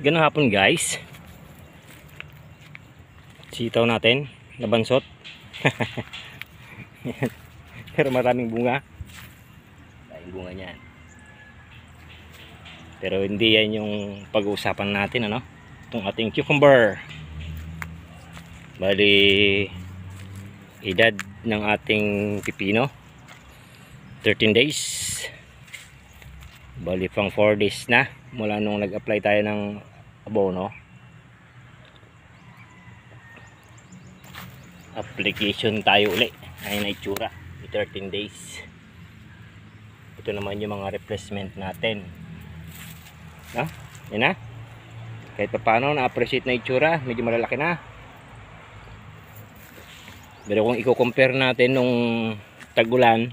Ganun hapon guys. Sitaw natin, nabansot. Pero maraming bunga. Maraming bunga niyan. Pero hindi yan yung pag-uusapan natin, ano? Itong ating cucumber. Bali, edad ng ating pipino 13 days. Bali pang 4 days na mula nung nag-apply tayo ng abono. Application tayo uli. Ayun na itsura, 13 days. Ito naman yung mga replacement natin, no? Yan na. Kahit pa paano na-appreciate na itsura, medyo malalaki na. Pero kung i-compare natin nung tag-ulan,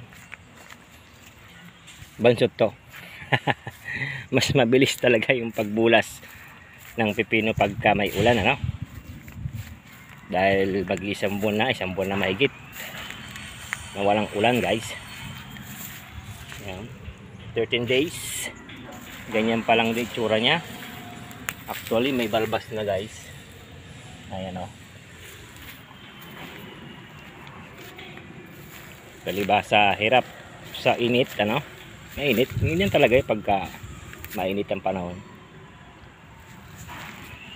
bansot to. Mas mabilis talaga yung pagbulas ng pipino pagka may ulan, ano? Dahil mag-isang buwan na mahigit na walang ulan guys. Ayan. 13 days. Ganyan pa lang din itsura niya. Actually may balbas na guys. Ayan o. Kalibasa hirap sa init, ano? Mainit. Ganyan talaga yung pagka mainit ang panahon.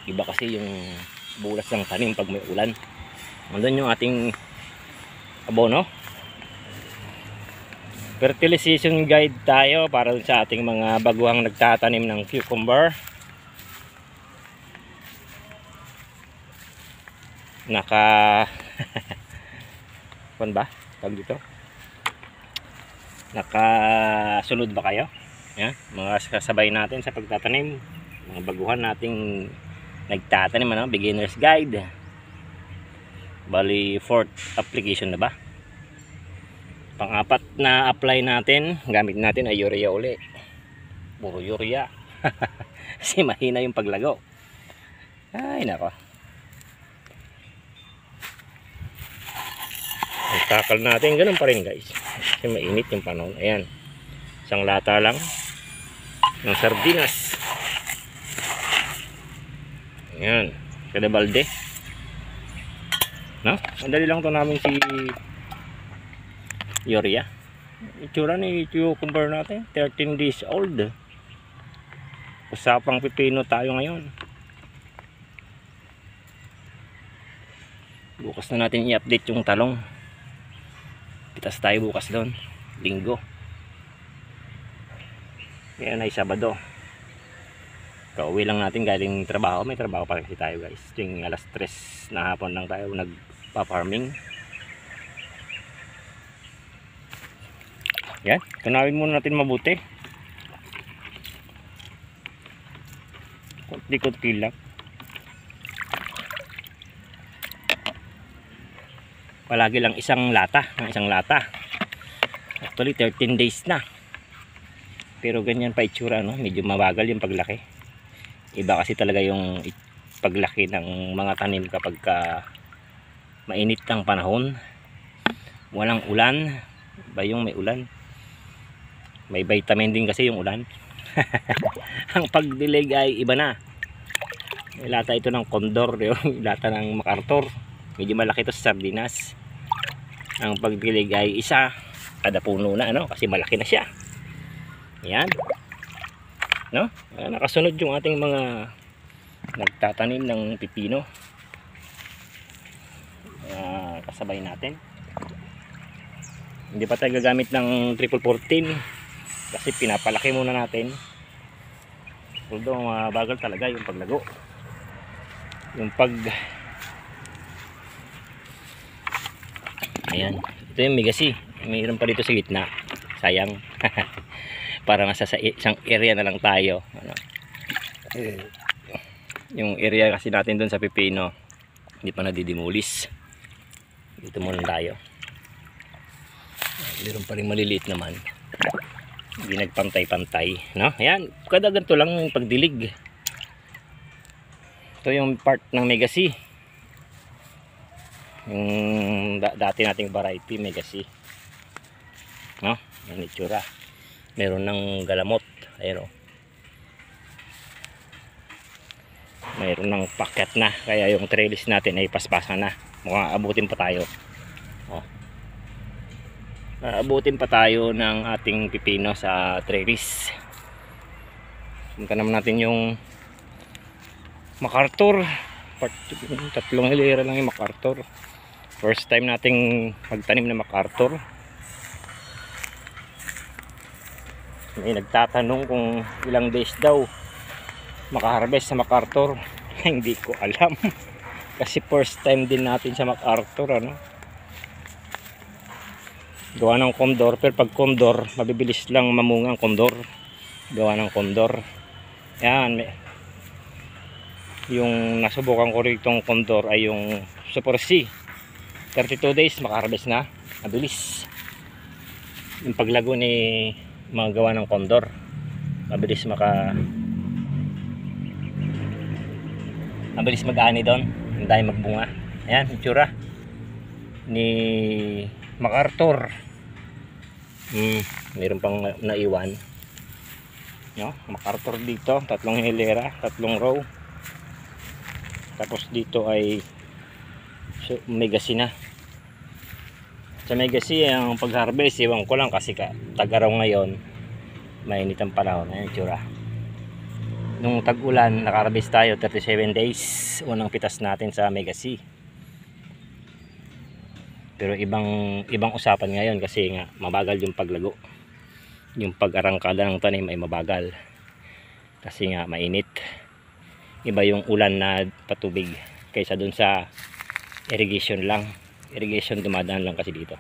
Iba kasi yung bulas ng tanim pag may ulan. Nandun yung ating abono. Fertilization guide tayo para sa ating mga baguhang nagtatanim ng cucumber. Pan ba? Tawag dito? Nakasunod ba kayo? Yan, mga kasabay natin sa pagtatanim, mga baguhan nating nagtatanim, ano? Beginner's guide. Bali 4th application na ba? Pang-apat na apply natin, gamit natin ay urea uli. Puro urea. Kasi mahina yung paglago. Ay nako. Ang takal natin ganun pa rin guys. Kasi mainit yung panahon. Ayan. Isang lata lang ng sardinas. Ayan. Kada balde. No? Madali lang to namin si urea. Itsura ni cucumber natin 13 days old. Usapang pipino tayo ngayon. Bukas na natin i-update yung talong. Pitas tayo bukas doon, linggo. Ngayon ay Sabado. Kauwi lang natin galing trabaho. May trabaho pa kasi tayo guys. Ting alas 3 na hapon lang tayo nagpa-farming. Yan, tunawin muna natin mabuti. Kunti-kunti lang. Palagi lang isang lata. Actually 13 days na. Pero ganyan pa itsura, no? Medyo mabagal yung paglaki. Iba kasi talaga yung paglaki ng mga tanim kapag mainit ang panahon. Walang ulan. Ba yung may ulan? May vitamin din kasi yung ulan. Ang pagdilig ay iba na. May lata ito ng Condor, yung lata ng MacArthur. Medyo malaki ito sa sardinas. Ang pagdilig ay isa kada puno na, ano? Kasi malaki na siya. Yan. No? Nakasunod yung ating mga nagtatanim ng pipino. Kasabay natin. Hindi pa tayo gagamit ng 1414 kasi pinapalaki muna natin. Although bagal talaga yung paglago. Yung ayan, ito yung Megasi. Mayroon pa dito sa gitna. Sayang. Para nasa isang area na lang tayo, ano? Yung area kasi natin doon sa pipino hindi pa nadidimulis. Dito muna tayo. Mayroon pa rin maliliit naman. Hindi nagpantay-pantay, no? Ayan, kada ganito lang yung pagdilig. Ito yung part ng Megasi. Yung dati nating variety Megasi, no? Yan itsura. Meron ng galamot. Ayun o. mayroon ng packet na, kaya yung trellis natin ay paspasan na. Mukhang abutin pa tayo. Abutin pa tayo ng ating pipino sa trellis. Punta naman natin yung MacArthur. 3 hilera lang yung MacArthur. First time nating magtanim na MacArthur. May nagtatanong kung ilang days daw makaharvest sa MacArthur. Hindi ko alam. Kasi first time din natin sa MacArthur, ano. Gawa ng condor, pero pag condor mabibilis lang mamunga ang condor. Gawa ng condor. Yan. Yung nasubukan ko ritong condor ay yung Super C. 32 days makaharvest na. Mabilis. Yung paglago ni mga gawa ng condor, mabilis mabilis mag-ani doon, hindi magbunga. Ayan, itsura ni MacArthur. Mayroon pang naiwan, no? MacArthur dito, 3 hilera, 3 row. Tapos dito ay Megacy na. Sa Megacy ang pag-harvest, iwan ko lang kasi tag-araw ngayon, mainit ang panahon. Ayan, itsura. Nung tag-ulan, naka-harvest tayo 37 days. Unang pitas natin sa Megacy. Pero ibang usapan ngayon kasi nga mabagal yung paglago. Yung pag-arangkada ng tanim ay mabagal. Kasi nga mainit. Iba yung ulan na patubig kaysa dun sa irrigation lang. Irrigation dumadaan lang kasi dito.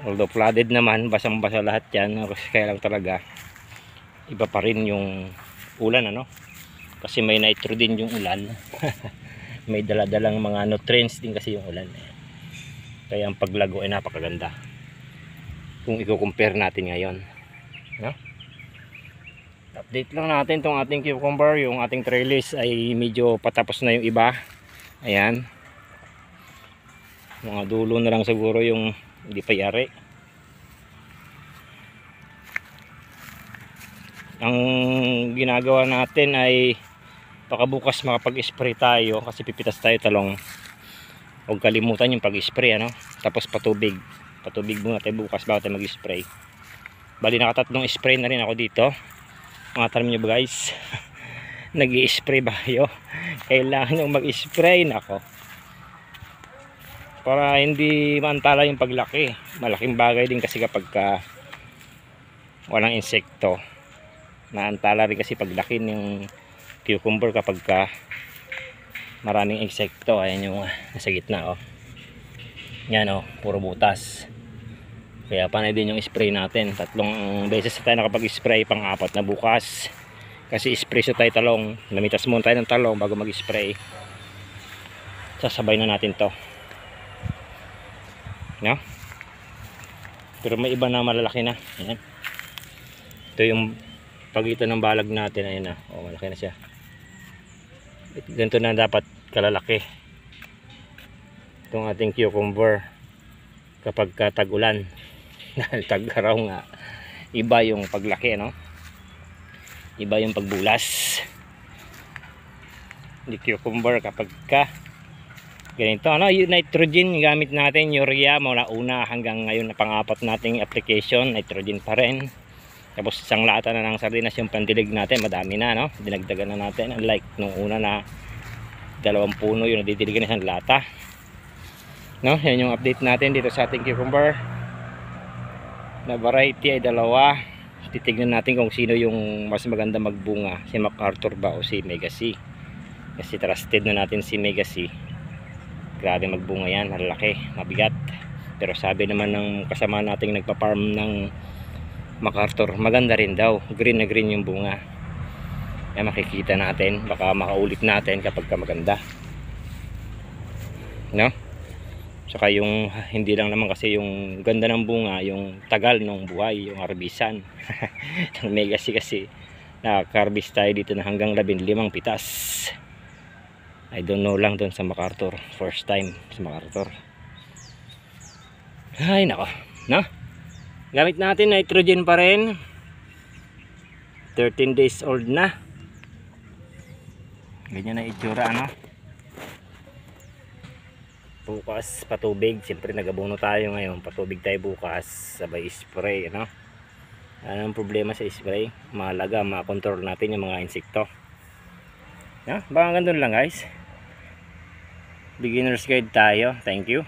Although flooded naman, basang-basa lahat yan. Kaya lang talaga iba pa rin yung ulan, ano. Kasi may nitro din yung ulan. May daladalang mga nutrients din kasi yung ulan. Kaya ang paglago ay napakaganda kung i-compare natin ngayon, no? Update lang natin tong ating cucumber. Yung ating trellis ay medyo patapos na yung iba. Ayan, mga dulo na lang siguro yung hindi pa yari. Ang ginagawa natin ay pakabukas makapag-spray tayo kasi pipitas tayo talong. Huwag kalimutan yung pag-spray, ano? Tapos patubig muna tayo bukas bago tayo mag-spray. Bali nakatatlong spray na rin ako dito. Mga tanim nyo ba guys? Nag-i-spray ba kayo? Kailangan yung mag-spray, nako, para hindi maantala yung paglaki. Malaking bagay din kasi kapag walang insekto. Naantala rin kasi paglaki ng cucumber kapag maraming insekto. Ayan yung nasa gitna, oh. Yan, oh, puro butas. Kaya panay din yung spray natin. 3 beses na tayo nakapag-spray, pang-4 na bukas. Kasi spray so tayo talong. Namitas muna tayo ng talong bago mag-spray. Sasabay na natin to, no? Pero may iba na malalaki na. Ayan. Ito yung pagitan ng balag natin. Ayan na, oh, malaki na siya. Ganito na dapat kalalaki itong ating cucumber kapag tag-ulan. Dahil tag-araw nga, iba yung paglaki, no? Iba yung pagbulas ni cucumber kapag ganito, ano? Yung nitrogen gamit natin, urea, mula una hanggang ngayon na pang-4 nating application, nitrogen pa rin. Tapos isang lata na ng sardinas yung pandilig natin, madami na, no? Dinagdagan na natin, unlike nung una na 2 puno yung nadidiligan na isang lata, no? Yan yung update natin dito sa ating cucumber na variety ay 2. Titignan natin kung sino yung mas maganda magbunga, si MacArthur ba o si Megacy. Kasi trusted na natin si Megacy. Grabe magbunga yan, malaki, mabigat. Pero sabi naman ng kasama nating nagpa-farm ng MacArthur, maganda rin daw, green na green yung bunga. Kaya makikita natin, baka makaulit natin kapag maganda, no? Saka yung hindi lang naman kasi yung ganda ng bunga, yung tagal ng buhay, yung harbisan. Ang Megacy kasi nakaka-harvest tayo dito na hanggang 15 pitas. I don't know lang doon sa MacArthur, first time sa MacArthur. Ay nako, no? Gamit natin nitrogen pa rin. 13 days old na. Ganyan na itsura, ano. Bukas patubig, siyempre nagabono tayo ngayon, patubig tayo bukas, sabay spray, ano. Anong problema sa spray? Mahalaga makontrol natin yung mga insekto. Baka ganun lang guys, beginner's guide tayo. Thank you.